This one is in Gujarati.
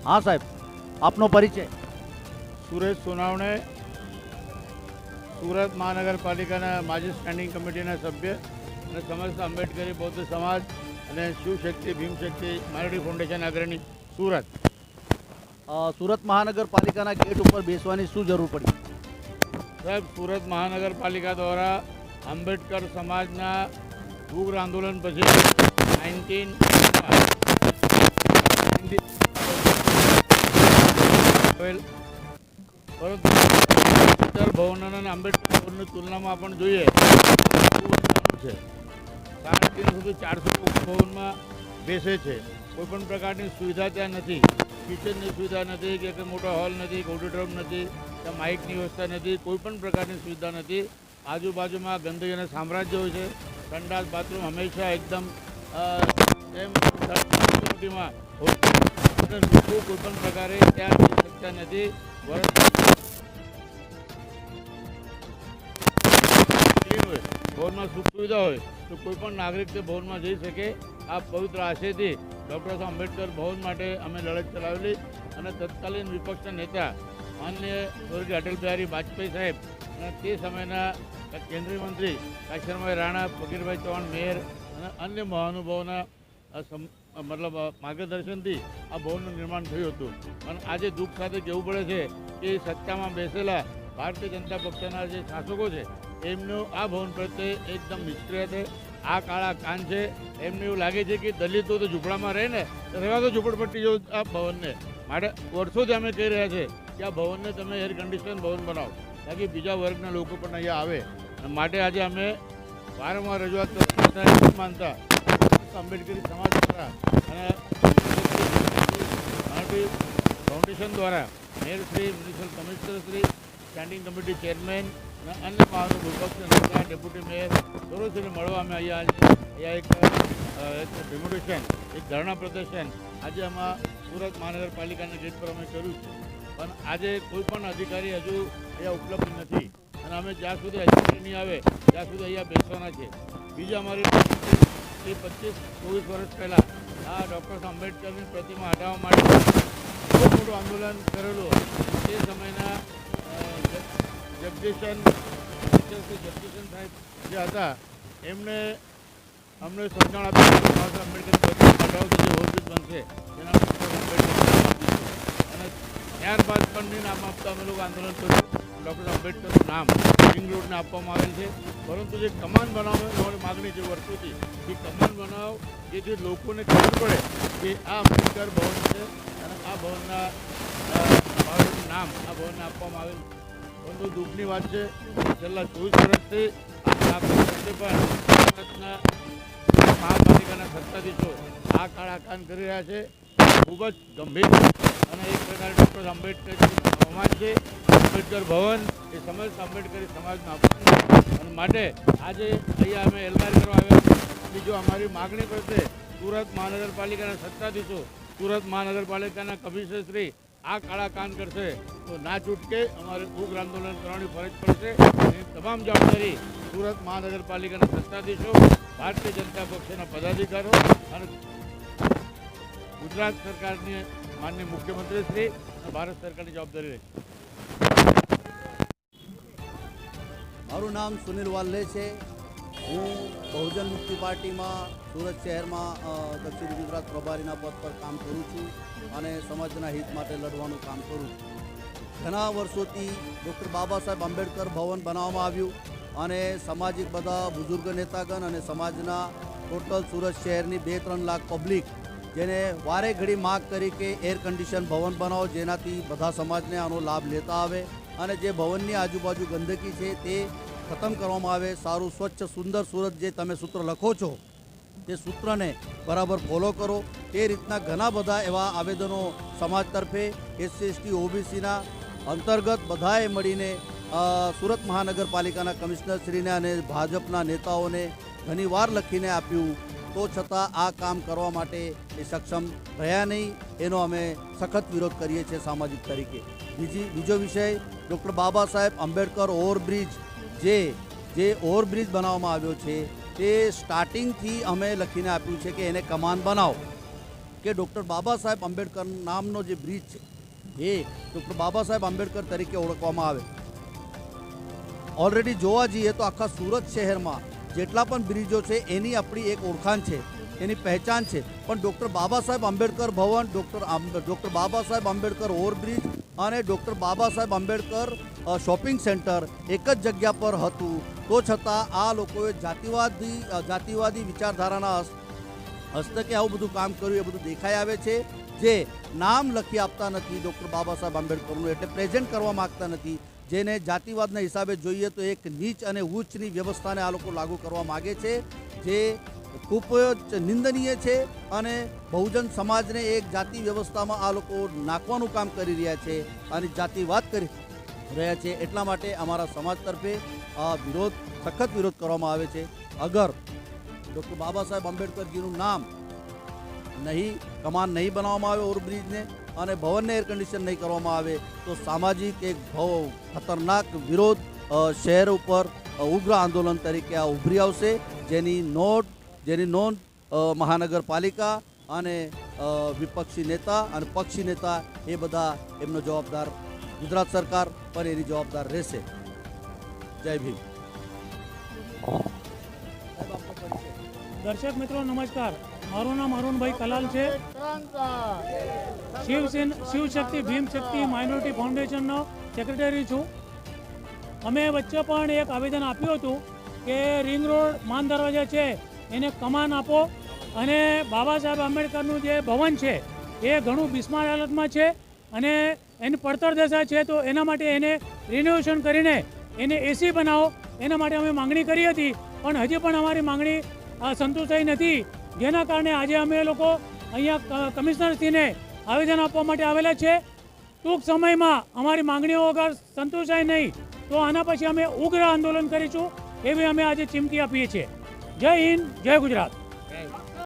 हाँ साहेब, आपनो परिचय? સુરેશ સોનાવણે, સુરત મહાનગરપાલિકાના માજી સ્ટેન્ડિંગ કમિટીના સભ્ય અને સમસ્ત આંબેડકરી બૌદ્ધ સમાજ અને શિવશક્તિ ભીમશક્તિ માઇનોરિટી ફાઉન્ડેશન અગ્રણી સુરત. સુરત મહાનગરપાલિકાના ગેટ ઉપર બેસવાની શું જરૂર પડી? સાહેબ, સુરત મહાનગરપાલિકા દ્વારા આંબેડકર સમાજના ઉગ્ર આંદોલન પછી 19 પરંતુ આંબેડકર ભવન અને આંબેડકર ભવનની તુલનામાં પણ જોઈએ છે. 3.5 સુધી 400 લોકો ભવનમાં બેસે છે. કોઈપણ પ્રકારની સુવિધા ત્યાં નથી. કિચનની સુવિધા નથી, કે મોટો હોલ નથી, ઓડિટોરિયમ નથી, ત્યાં માઇકની વ્યવસ્થા નથી, કોઈપણ પ્રકારની સુવિધા નથી. આજુબાજુમાં ગંદકી અને સામ્રાજ્ય હોય છે. સંડાસ બાથરૂમ હંમેશા એકદમ કમ્યુનિટીમાં હોય છે અને લોકો કોઈપણ પ્રકારે ત્યાં જઈ શકતા નથી. ભવનમાં સુખ સુવિધા હોય તો કોઈ પણ નાગરિક તે ભવનમાં જઈ શકે. આ પવિત્ર આશયથી ડૉક્ટર આંબેડકર ભવન માટે અમે લડત ચલાવેલી અને તત્કાલીન વિપક્ષના નેતા માનનીય સ્વર્ગીય અટલ બિહારી વાજપેયી સાહેબ અને તે સમયના કેન્દ્રીય મંત્રી કાશીરામભાઈ રાણા, ફકીરભાઈ ચૌહાણ મેયર અને અન્ય મહાનુભાવોના મતલબ માર્ગદર્શનથી આ ભવનનું નિર્માણ થયું હતું. અને આજે દુઃખ સાથે કહેવું પડે છે કે સત્તામાં બેસેલા ભારતીય જનતા પક્ષના જે શાસકો છે એમનું આ ભવન પ્રત્યે એકદમ નિષ્ક્રિય છે. આ કાળા કાન છે. એમને એવું લાગે છે કે દલિતો તો ઝૂંપડામાં રહે ને, રહેવા તો ઝૂંપડપટ્ટી જેવું આ ભવનને. માટે વર્ષોથી અમે કહી રહ્યા છે કે આ ભવનને તમે એર કન્ડિશન ભવન બનાવો તાકી બીજા વર્ગના લોકો પણ અહીંયા આવે. માટે આજે અમે વારંવાર રજૂઆત કરતા માનતા આંબેડકરી સમાજ દ્વારા અને ફાઉન્ડેશન દ્વારા મેયરશ્રી, મ્યુનિસિપલ કમિશનરશ્રી, સ્ટેન્ડિંગ કમિટી ચેરમેન અને અન્ય વિપક્ષ નેતા, ડેપ્યુટી મેયર સર્વશ્રીને મળવા અમે અહીંયા એક ડેમોન્સ્ટ્રેશન, એક ધરણા પ્રદર્શન આજે આમાં સુરત મહાનગરપાલિકાના ગેટ પર અમે કર્યું છે. પણ આજે કોઈ પણ અધિકારી હજુ અહીંયા ઉપલબ્ધ નથી અને અમે જ્યાં સુધી અધિકારી નહીં આવે ત્યાં સુધી અહીંયા બેસવાના છે. બીજી અમારી 25-24 વર્ષ પહેલાં આ ડૉક્ટર આંબેડકરની પ્રતિમા હટાવવા માટે ખૂબ મોટું આંદોલન કરેલું. તે સમયના જગદીશન સાહેબ જે હતા એમને અમને સમજણ આપી ડૉક્ટર આંબેડકરની પ્રતિમા હટાવતી જે ઓવરબ્રિજ બનશે તેના અને ત્યારબાદ પણ નહીં નામ આપતા અમે લોકો આંદોલન કર્યું. ડૉક્ટર આંબેડકરનું નામ રિંગ રોડને આપવામાં આવેલ છે. પરંતુ જે કમાન બનાવવાની માગણી છે વર્ષોથી, એ કમાન બનાવ જેથી લોકોને ખબર પડે કે આ આંબેડકર ભવન છે અને આ ભવનના નામ આ ભવનને આપવામાં આવેલ. પરંતુ દુઃખની વાત છે છેલ્લા 24 વર્ષથી આ પણ ભારતના મહાપાલિકાના સત્તાધીશો આ કાળા કાન કરી રહ્યા છે. ખૂબ જ ગંભીર અને એક પ્રકારે ડૉક્ટર આંબેડકર સમાજ છે. આંબેડકર ભવન એ સમસ્ત આંબેડકરી સમાજને આપવાનું અને માટે આજે અહીંયા અમે એલગાર કરવા આવ્યા. બીજો અમારી માગણી પ્રત્યે સુરત મહાનગરપાલિકાના સત્તાધીશો, સુરત મહાનગરપાલિકાના કમિશનરશ્રી આ કાળા કાન કરશે તો ના છૂટકે અમારે ઉગ્ર આંદોલન કરવાની ફરજ પડશે. એની તમામ જવાબદારી સુરત મહાનગરપાલિકાના સત્તાધીશો, ભારતીય જનતા પક્ષના પદાધિકારીઓ અને ગુજરાત સરકારની માનનીય મુખ્યમંત્રીશ્રી અને ભારત સરકારની જવાબદારી રહેશે. મારું નામ સુનિલ વાલ્લે છે. હું બહુજન મુક્તિ પાર્ટીમાં સુરત શહેરમાં દક્ષિણ ગુજરાત પ્રભારીના પદ પર કામ કરું છું અને સમાજના હિત માટે લડવાનું કામ કરું છું. ઘણા વર્ષોથી ડૉક્ટર બાબા સાહેબ આંબેડકર ભવન બનાવવામાં આવ્યું અને સામાજિક બધા બુઝુર્ગ નેતાગણ અને સમાજના ટોટલ સુરત શહેરની 2-3 લાખ પબ્લિક જેને વારે ઘડી માગ કરી કે એર કન્ડિશન ભવન બનાવો જેનાથી બધા સમાજને આનો લાભ લેતા આવે અને જે ભવનની આજુબાજુ ગંદકી છે તે ખતમ કરવામાં આવે. સારું સ્વચ્છ સુંદર સુરત જે તમે સૂત્ર લખો છો તે સૂત્રને બરાબર ફોલો કરો. તે રીતના ઘણા બધા એવા આવેદનો સમાજ તરફે SC/ST OBCના અંતર્ગત બધાએ મળીને સુરત મહાનગરપાલિકાના કમિશનરશ્રીને અને ભાજપના નેતાઓને ઘણીવાર લખીને આપ્યું. તો છતાં આ કામ કરવા માટે એ સક્ષમ રહ્યા નહીં. એનો અમે સખત વિરોધ કરીએ છીએ સામાજિક તરીકે. બીજો વિષય ડૉક્ટર બાબા સાહેબ આંબેડકર ઓવરબ્રિજ જે ઓવરબ્રિજ બનાવવામાં આવ્યો છે તે સ્ટાર્ટિંગથી અમે લખીને આપ્યું છે કે એને કમાન બનાવો. કે ડૉક્ટર બાબા સાહેબ આંબેડકર નામનો જે બ્રિજ છે એ ડૉક્ટર બાબા સાહેબ આંબેડકર તરીકે ઓળખવામાં આવે. ઓલરેડી જોવા જઈએ તો આખા સુરત શહેરમાં જેટલા પણ બ્રિજો છે એની આપણી એક ઓળખાણ છે, એની પહેચાન છે. પણ ડૉક્ટર બાબા સાહેબ આંબેડકર ભવન, ડૉક્ટર બાબા સાહેબ આંબેડકર ઓવરબ્રિજ અને doctor Baba Saheb Ambedkar shopping centre એક જ જગ્યા પર હતું. તો છતાં આ લોકોએ જાતિવાદી વિચારધારાના હસ્તકે આવું બધું કામ કર્યું એ બધું દેખાઈ આવે છે. જે નામ લખી આપતા નથી ડૉક્ટર બાબા સાહેબ આંબેડકરનું, એટલે પ્રેઝન્ટ કરવા માગતા નથી. જેને જાતિવાદના હિસાબે જોઈએ તો એક નીચ અને ઉચ્ચની વ્યવસ્થાને આ લોકો લાગુ કરવા માગે છે, જે ખૂબ જ નિંદનીય છે. અને બહુજન સમાજને એક જાતિ વ્યવસ્થામાં આ લોકો નાખવાનું કામ કરી રહ્યા છે અને જાતિવાદ કરી રહ્યા છે. એટલા માટે અમારા સમાજ તરફે આ વિરોધ, સખત વિરોધ કરવામાં આવે છે. અગર ડૉક્ટર બાબા સાહેબ આંબેડકરજીનું નામ નહીં, કમાન નહીં બનાવવામાં આવે ઓવરબ્રિજને અને ભવનને એર કન્ડિશન નહીં કરવામાં આવે તો સામાજિક એક ખતરનાક વિરોધ શહેર ઉપર ઉગ્ર આંદોલન તરીકે આ ઉભરી આવશે, જેની નોંધ મહાનગરપાલિકા અને વિપક્ષી નેતા અને પક્ષી નેતા એ બધા એમનો જવાબદાર, ગુજરાત સરકાર પણ એની જવાબદાર રહેશે. જય ભીમ. દર્શક મિત્રો નમસ્કાર, મારું નામ અરુણભાઈ કલાલ છે. શિવશક્તિ ભીમ શક્તિ માઇનોરિટી ફાઉન્ડેશનનો સેક્રેટરી છું. અમે વચ્ચે પણ એક આવેદન આપ્યું હતું કે રિંગ રોડ માન દરવાજા છે એને કમાન આપો અને બાબા સાહેબ આંબેડકરનું જે ભવન છે એ ઘણું બિસ્માર હાલતમાં છે અને એની પડતર દશા છે, તો એના માટે એને રિનોવેશન કરીને એને એસી બનાવો, એના માટે અમે માંગણી કરી હતી. પણ હજી પણ અમારી માંગણી સંતુષ્ટાઈ નથી, જેના કારણે આજે અમે લોકો અહીંયા કમિશનરશ્રીને આવેદન આપવા માટે આવેલા છે. ટૂંક સમયમાં અમારી માંગણીઓ અગર સંતોષાય નહીં તો આના પછી અમે ઉગ્ર આંદોલન કરીશું એવી અમે આજે ચીમકી આપીએ છીએ. જય હિન્દ, જય ગુજરાત.